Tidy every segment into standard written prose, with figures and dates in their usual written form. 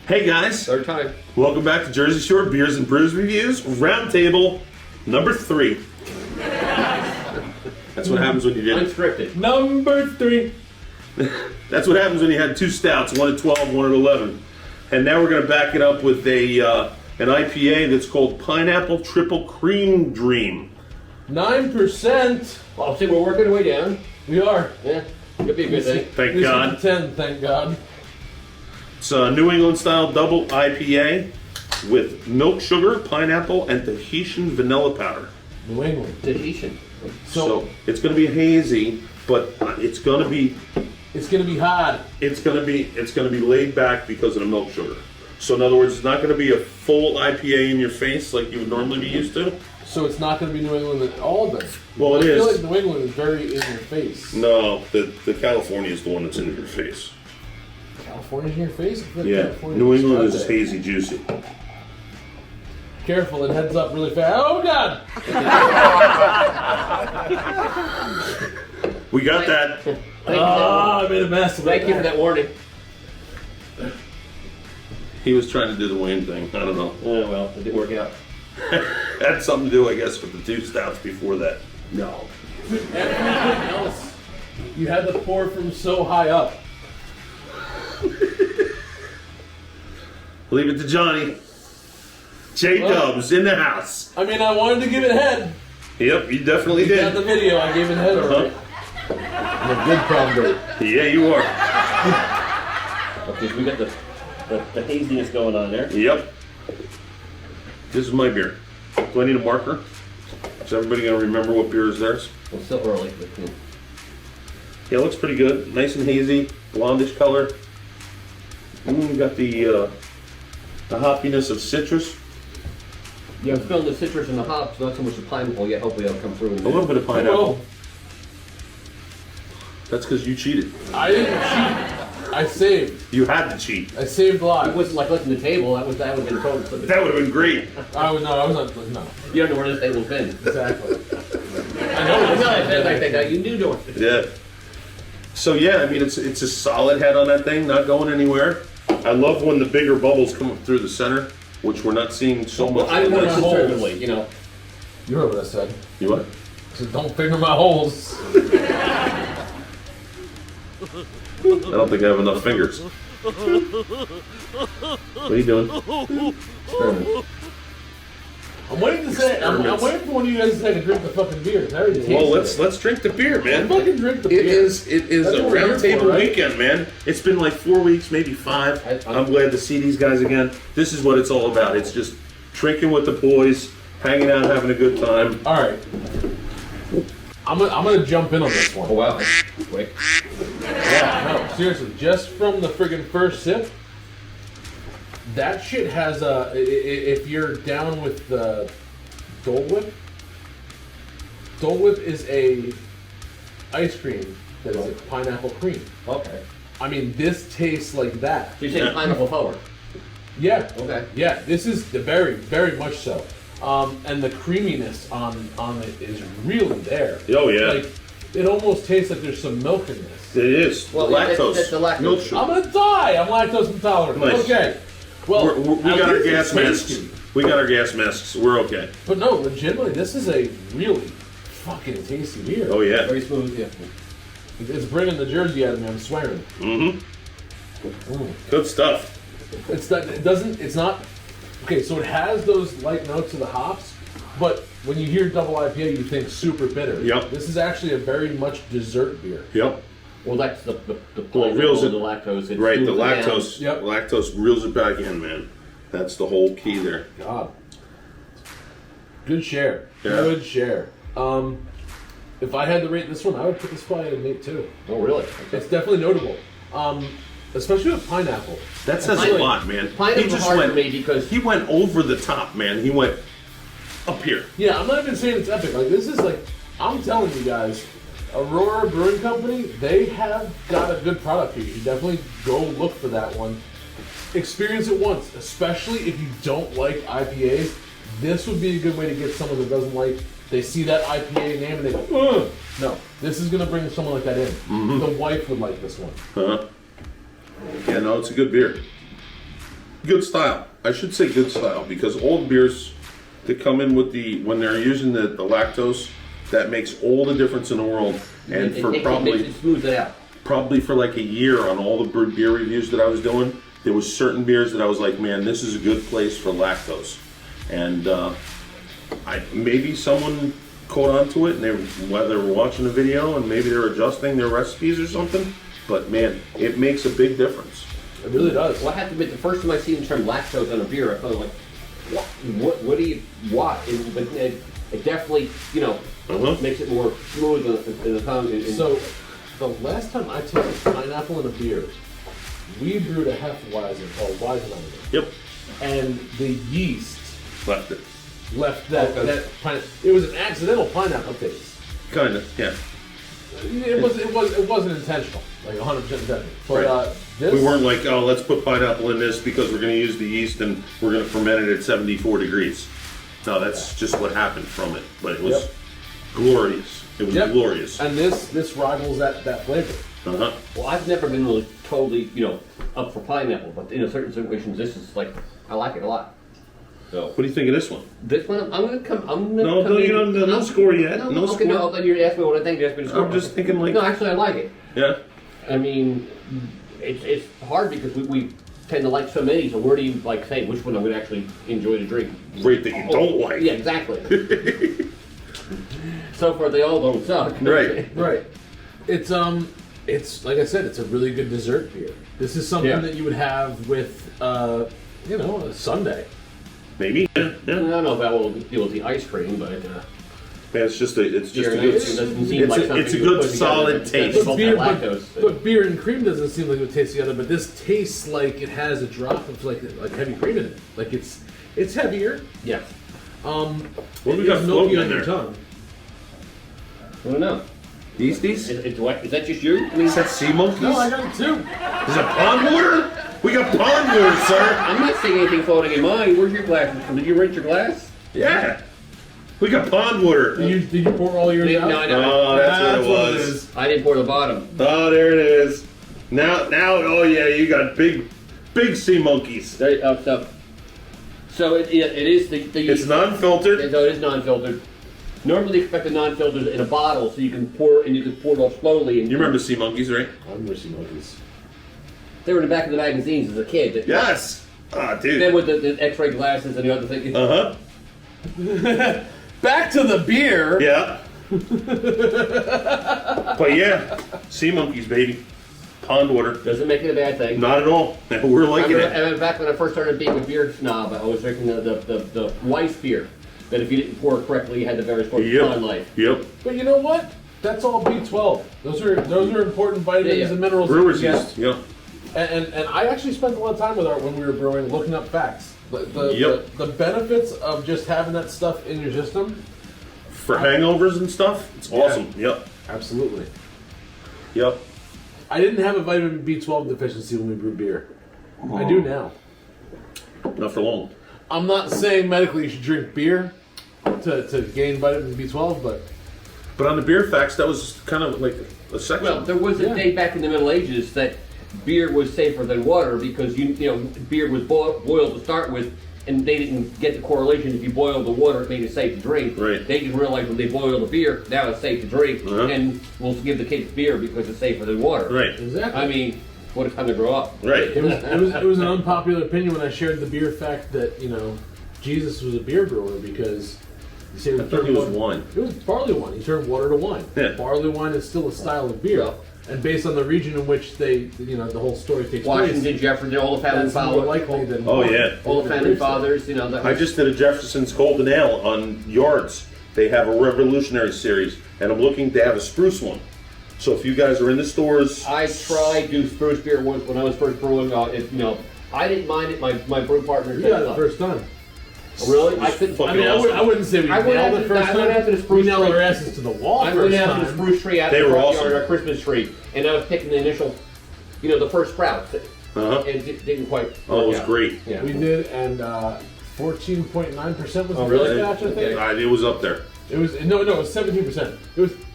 Hey guys, Third time. welcome back to Jersey Shore Beers and Brews Reviews, Roundtable number 3. That's what happens when you did it. Unscripted. Number 3. That's what happens when you had 2 stouts, one at 12, one at 11. And now we're going to back it up with an IPA that's called Pineapple Triple Cream Dream. 9%. Well, see, we're working our way down. We are. Yeah, could be a good thing. Thank This God. is 10, thank God. It's a New England style double IPA with milk sugar, pineapple, and Tahitian vanilla powder. New England. Tahitian. So it's going to be hazy, but it's going to be hard. it's going to be laid back because of the milk sugar. So in other words, it's not going to be a full IPA in your face like you would normally be used to. So it's not going to be New England at all then? Well, it I is. feel like New England is very in your face. No, the California is the one that's in your face. California's in your face? I feel like Yeah, California New England not is there. hazy juicy. Careful, it heads up really fast. Oh, God! We got that. I made a mess of it. Thank you for that warning. He was trying to do the Wayne thing. I don't know. Oh, well, it didn't work out. Had something to do, I guess, with the 2 stouts before that. No. Everything else, you had to pour from so high up. Leave it to Johnny. J-Dubs in the house. I mean, I wanted to give it head. Yep, you definitely You got the did. video, I gave it head already. I'm a good candidate. Yeah, you are. Okay, so we got the haziness going on there. Yep. This is my beer. Do I need a marker? Is everybody going to remember what beer is theirs? Well, still early, but Yeah, it looks pretty good. Nice and hazy, blondish color. We got the hoppiness of citrus. yeah, I'm feeling the citrus and the hops, not so much the pineapple yet. Hopefully that'll come through. A little bit of pineapple. Oh, That's because you cheated. I didn't cheat. I saved. You had to cheat. I saved It lives. wasn't like looking at the table. That would have been total. That would have been great. I was not. No, You don't know where this table's been. exactly. I No, know. I think that you do know it. Yeah. So yeah, I mean it's a solid head on that thing, not going anywhere. I love when the bigger bubbles come up through the center, which we're not seeing so much. I know my it's holes. conservatively, you know. You heard what I said. You what? I said, don't finger my holes. I don't think I have enough fingers. What are you doing? I'm waiting to say. I'm waiting for one of you guys to take a drink of the fucking beer. I already tasted Well, it. let's drink the beer, man. Fucking drink the It beer. is That's a what we're round here table for, right? weekend, man. It's been like 4 weeks, maybe 5. I'm glad to see these guys again. This is what it's all about. It's just drinking with the boys, hanging out, having a good time. All right. I'm gonna jump in on this one. Oh wow, that's quick. Yeah, no, seriously, just from the friggin' first sip, that shit has a. If you're down with the Dole Whip is a ice cream that is a pineapple cream. Okay. I mean, this tastes like that. So you're saying pineapple forward? Yeah. Okay. Yeah, this is very, very much so. And the creaminess on it is really there. Oh yeah, Like, it almost tastes like there's some milk in this. it is. Well, lactose. that's the lactose. Milk sugar. I'm gonna die. I'm lactose intolerant. Nice. Okay. Well, We at got our least gas it's masks. tasty. We got our gas masks. We're okay. But no, legitimately, this is a really fucking tasty beer. Oh yeah. Very smooth, yeah. It's bringing the Jersey out of me. I'm swearing. Mm-hmm. Good stuff. It's not. It doesn't. It's not. Okay, so it has those light notes of the hops, but when you hear double IPA, you think super bitter. Yep. This is actually a very much dessert beer. Yep. Well, that's the Well, it reels it- the lactose. It Right. The smooths it down. lactose. Yep. Lactose reels it back in, man. That's the whole key there. God. Good share. Yeah. Good share. If I had to rate this one, I would put this probably at an 8 too. Oh, really? It's definitely notable. Especially with pineapple. That says a Pineapple- lot, man. Pineapple's hard for me because he went over the top, man. He went up here. Yeah, I'm not even saying it's epic. Like, this is like, I'm telling you guys, Aurora Brewing Company, they have got a good product here. You should definitely go look for that one. Experience it once, especially if you don't like IPAs. This would be a good way to get someone that doesn't like. They see that IPA name and they go, ugh. No, this is going to bring someone like that in. The wife would like this one. Huh? Yeah, no, it's a good beer. good style. I should say good style because all the beers that come in with when they're using the lactose, that makes all the difference in the world. And for it smooths it out. Probably for like a year on all the beer reviews that I was doing, there was certain beers that I was like, man, this is a good place for lactose. And maybe someone caught on to it, and whether they were watching a video and maybe they're adjusting their recipes or something. But man, it makes a big difference. It really does. Well, I have to admit, the first time I seen the term lactose on a beer, I felt like, what do you want? But it definitely, makes it more smooth in the tongue. So, the last time I tasted pineapple in a beer, we brewed a Hefeweizen called Weizenheimer. Yep. And the yeast Left it. left that pineapple. It was an accidental pineapple taste. Kind of, yeah. It wasn't intentional, like 100% intentional. But Right. this, We weren't like, oh, let's put pineapple in this because we're going to use the yeast and we're going to ferment it at 74 degrees. No, that's just what happened from it. But it was glorious. It was glorious. And this rivals that flavor. Uh-huh. Well, I've never been really totally, up for pineapple, but in certain situations, this is like, I like it a lot. So What do you think of this one? this one, I'm gonna come. No score yet. No okay, score. no, then you ask me what I think. You ask me to score. I'm just thinking like, No, actually, I like it. yeah. I mean, it's hard because we tend to like so many. So where do you say which one I'm gonna actually enjoy to drink? Great that you don't like. Yeah, exactly. So far, they all don't suck. Right. Right. It's like I said, it's a really good dessert beer. This is something that you would have with a sundae. Maybe. Yeah. I don't know if that will deal with the ice cream, but Yeah, it's just a good. it doesn't seem like something It's a you would good put together solid that's taste. called lactose. But beer and cream doesn't seem like it would taste together. But this tastes like it has a drop of like heavy cream in it. Like it's heavier. Yeah. What do we got It's floating milky in on your there? tongue. I don't know. These? Is that just you? I mean, Is that sea monkeys? No, I got it too. Is it pond water? We got pond water, sir. I'm not seeing anything floating in mine. Where's your glass from? Did you rinse your glass? Yeah. We got pond water. Did you pour all yours out? No, I know. Oh, that's what it was. I didn't pour the bottom. Oh, there it is. Now, oh yeah, you got big sea monkeys. There, so it is the It's non-filtered. So it is non-filtered. Normally, expect a non-filtered in a bottle, so you can pour it off slowly. And You remember sea monkeys, right? I'm Sea Monkeys. They were in the back of the magazines as a kid. Yes. Ah, dude. Then with the X-ray glasses and the other thing. Back to the beer. Yeah. But yeah, sea monkeys, baby. Pond water. Doesn't make it a bad thing. Not at all. We're liking it. And back when I first started being a beer snob, I was drinking the Weiss beer. That if you didn't pour it correctly, you had the very short pond life. Yep. But you know what? That's all B12. Those are important vitamins and minerals. Brewers that you yeast. Yep. get. And I actually spent a lot of time with Art when we were brewing, looking up facts. The benefits of just having that stuff in your system. For hangovers and stuff, it's awesome. Yep. Absolutely. Yep. I didn't have a vitamin B12 deficiency when we brewed beer. I do now. Not for long. I'm not saying medically you should drink beer to gain vitamin B12, But on the beer facts, that was kind of like a section. Well, there was a day back in the Middle Ages that beer was safer than water because beer was boiled to start with, and they didn't get the correlation. If you boil the water, it made it safe to drink. Right. They just realized when they boil the beer, now it's safe to drink, and we'll give the kids beer because it's safer than water. Right. exactly. I mean, what a time to grow up. Right. It was an unpopular opinion when I shared the beer fact that Jesus was a beer brewer because you say I thought he was wine. It was barley wine. He turned water to wine. Yeah. Barley wine is still a style of beer, and based on the region in which the whole story takes Washington, place, Jefferson, all the founding that's more fathers. likely than Oh, yeah. All the founding fathers, that I was, just did a Jefferson's Golden Ale on Yards. They have a revolutionary series, and I'm looking to have a spruce one. So if you guys are in the stores, I tried to spruce beer once when I was first brewing. I didn't mind it. My brew partner you did. got it the first time. Really? I couldn't. Fucking I mean, awesome. I wouldn't say we I went nailed after it the- first I went time. after the spruce We nailed tree. our asses to the wall I first went out to the time. spruce tree out They in the were front awesome. yard, our Christmas tree, and I was picking the initial, the first sprouts. Uh-huh. And it didn't quite. Oh, it was work out. great. Yeah. We did, and 14.9% was the really? first batch, I think. Okay. It was up there. It was no, it was 17%.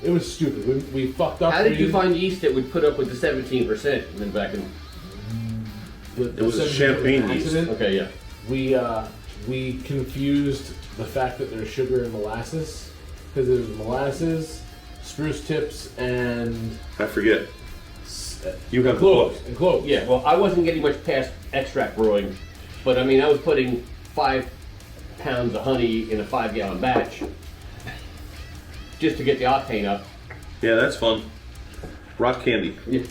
It was stupid. We fucked up. How did you We- find yeast that would put up with the 17% back in? It was a champagne yeast. Okay, yeah. We confused the fact that there's sugar in molasses because it was molasses, spruce tips, and I forget. You have the cloves. book. And cloves. Yeah, well, I wasn't getting much past extract brewing, but I mean, I was putting 5 pounds of honey in a 5-gallon batch just to get the octane up. Yeah, that's fun. Rock candy. Yeah.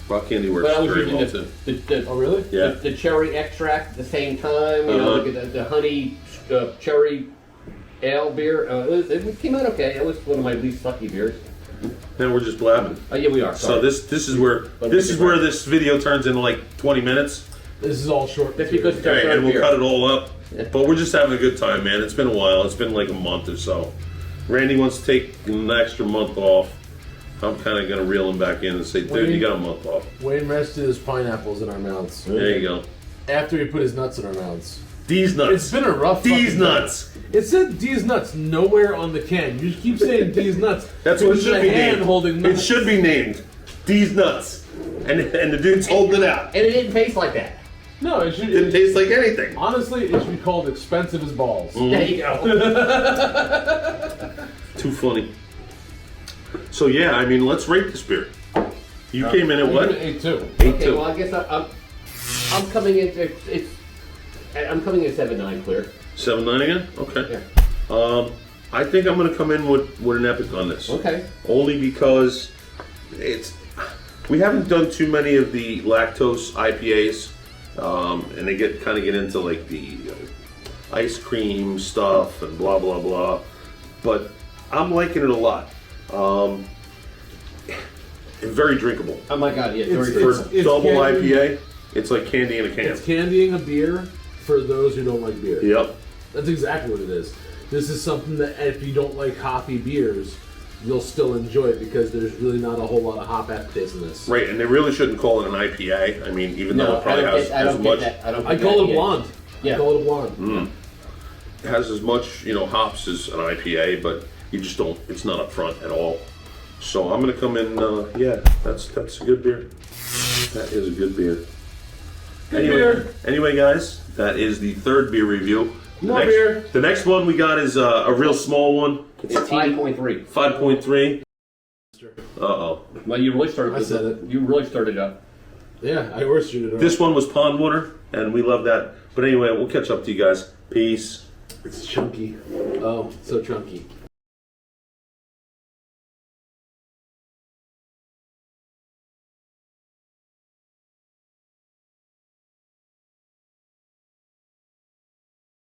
Rock candy works But I was very well using too. the Oh, really? Yeah. the cherry extract at the same time, you know, the honey cherry ale beer. It came out okay. It was one of my least sucky beers. Now we're just blabbing. Oh yeah, we are. So Sorry. this is where this video turns into like 20 minutes. This is all short. That's because it's our Okay, third and we'll beer. cut it all up. But we're just having a good time, man. It's been a while. It's been like a month or so. Randy wants to take an extra month off. I'm kind of going to reel him back in and say, dude, you got a month off. Wayne rested his pineapples in our mouths. There you go. After he put his nuts in our mouths. These nuts. It's been a rough These fucking nuts. day. It said D's nuts nowhere on the can. You just keep saying D's nuts. That's what it With should the be hand named. holding It nuts. should be named These nuts. And the dude's holding it out. And it didn't taste like that. No, it should. It didn't taste like anything. Honestly, it should be called expensive as balls. There you go. Too funny. So yeah, I mean, let's rate this beer. You came in at I'm what? giving it 8-2. 8-2. Okay, well I guess I'm coming in. I'm coming in 7-9 clear. 7-9 again? Okay. Yeah. I think I'm going to come in with an epic on this. Okay. Only because we haven't done too many of the lactose IPAs, and they kind of get into like the ice cream stuff and blah blah blah. But I'm liking it a lot. Very drinkable. Oh my god, yeah. It's- Very For it's double candy. IPA, it's like candy in a can. It's candying a beer for those who don't like beer. Yep. That's exactly what it is. This is something that if you don't like hoppy beers, you'll still enjoy it because there's really not a whole lot of hop aftertaste in this. Right, and they really shouldn't call it an IPA. I mean, even though No, it probably has I as don't much. get that. I don't. I get call that it yet. blonde. Yeah. I call it blonde. It has as much, hops as an IPA, but you just don't. It's not up front at all. So I'm gonna come in. Yeah, that's a good beer. That is a good beer. Anyway, guys, that is the third beer review. More beer. The next one we got is a real small one. It's 5.3. 5.3. Uh-oh. Well, you really started. I said it. You really started up. Yeah, I roasted it. This one was pond water, and we love that. But anyway, we'll catch up to you guys. Peace. It's chunky. Oh, so chunky.